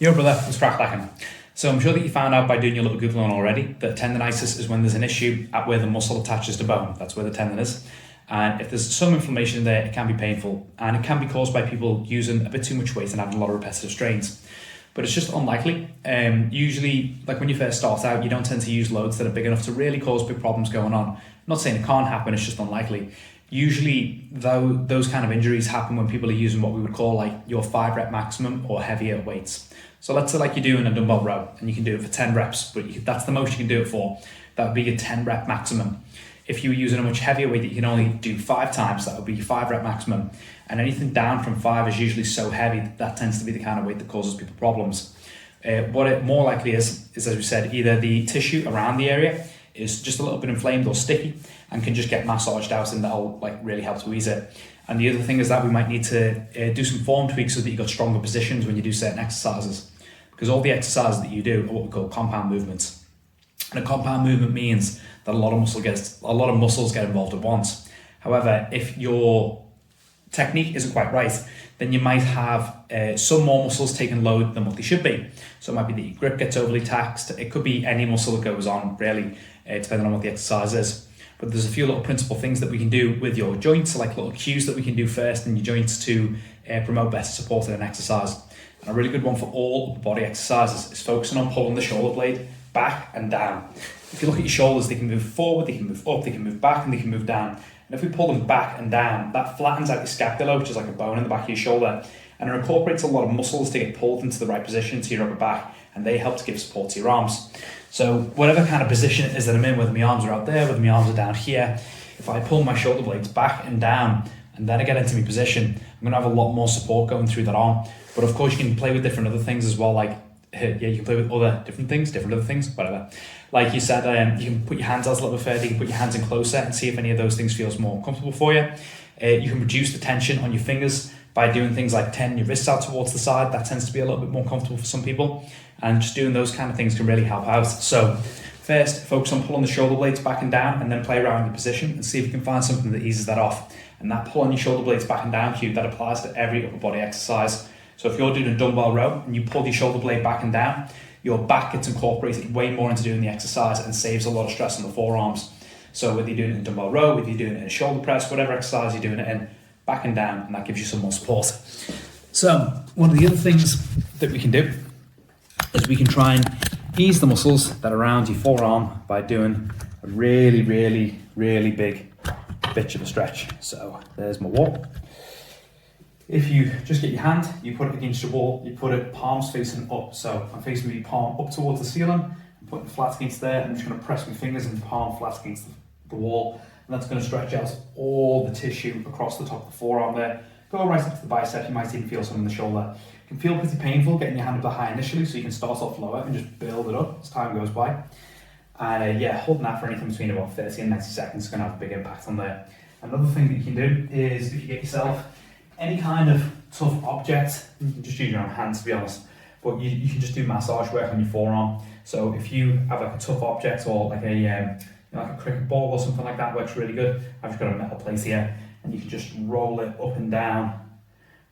Yo brother, it's crack lacking. So I'm sure that you found out by doing your little Googling already that tendonitis is when there's an issue at where the muscle attaches to bone. That's where the tendon is. And if there's some inflammation there, it can be painful, and it can be caused by people using a bit too much weight and having a lot of repetitive strains. But it's just unlikely. Usually, like when you first start out, you don't tend to use loads that are big enough to really cause big problems going on. I'm not saying it can't happen, it's just unlikely. Usually, though, those kind of injuries happen when people are using what we would call like your 5 rep maximum or heavier weights. So let's say like you're doing a dumbbell row and you can do it for 10 reps, but that's the most you can do it for. That would be your 10 rep maximum. If you were using a much heavier weight that you can only do 5 times, that would be your 5 rep maximum. And anything down from 5 is usually so heavy that tends to be the kind of weight that causes people problems. What it more likely is as we said, either the tissue around the area is just a little bit inflamed or sticky and can just get massaged out, and that'll like really help to ease it. And the other thing is that we might need to do some form tweaks so that you've got stronger positions when you do certain exercises. Because all the exercises that you do are what we call compound movements. And a compound movement means that a lot of muscles get involved at once. However, if your technique isn't quite right, then you might have some more muscles taking load than what they should be. So it might be that your grip gets overly taxed. It could be any muscle that goes on, really, depending on what the exercise is. But there's a few little principal things that we can do with your joints, like little cues that we can do first in your joints to promote better support in an exercise. And a really good one for all upper body exercises is focusing on pulling the shoulder blade back and down. If you look at your shoulders, they can move forward, they can move up, they can move back, and they can move down. And if we pull them back and down, that flattens out your scapula, which is like a bone in the back of your shoulder, and it incorporates a lot of muscles to get pulled into the right position to your upper back, and they help to give support to your arms. So whatever kind of position it is that I'm in, whether my arms are out there, whether my arms are down here, if I pull my shoulder blades back and down, and then I get into my position, I'm gonna have a lot more support going through that arm. But of course you can play with different other things as well, like, you can play with different other things, whatever. Like you said, you can put your hands out a little bit further, you can put your hands in closer and see if any of those things feels more comfortable for you. You can reduce the tension on your fingers by doing things like turning your wrists out towards the side. That tends to be a little bit more comfortable for some people. And just doing those kind of things can really help out. So first, focus on pulling the shoulder blades back and down, and then play around your position and see if you can find something that eases that off. And that pull on your shoulder blades back and down cue, that applies to every upper body exercise. So if you're doing a dumbbell row and you pull your shoulder blade back and down, your back gets incorporated way more into doing the exercise and saves a lot of stress on the forearms. So whether you're doing it in a dumbbell row, whether you're doing it in a shoulder press, whatever exercise you're doing it in, back and down, and that gives you some more support. So one of the other things that we can do is we can try and ease the muscles that are around your forearm by doing a really, really, really big bitch of a stretch. So there's my wall. If you just get your hand, you put it against your wall, you put it palms facing up. So I'm facing my palm up towards the ceiling, I'm putting it flat against there, and I'm just going to press my fingers and palm flat against the wall. And that's going to stretch out all the tissue across the top of the forearm there. Go right up to the bicep, you might even feel some in the shoulder. It can feel pretty painful getting your hand up that high initially, so you can start off lower and just build it up as time goes by. And holding that for anything between about 30 and 90 seconds is going to have a big impact on there. Another thing that you can do is if you get yourself any kind of tough object, you can just use your own hands to be honest, but you can just do massage work on your forearm. So if you have like a tough object or like a like a cricket ball or something like that, works really good. I've just got a metal plate here, and you can just roll it up and down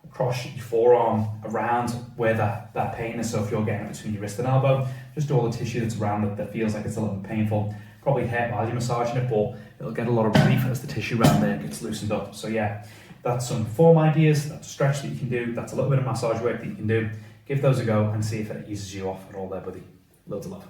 across your forearm around where that pain is. So if you're getting it between your wrist and elbow, just all the tissue that's around it that feels like it's a little bit painful. Probably hurt while you're massaging it, but it'll get a lot of relief as the tissue around there gets loosened up. So yeah, that's some form ideas, that's a stretch that you can do, that's a little bit of massage work that you can do. Give those a go and see if it eases you off at all there, buddy. Loads of love.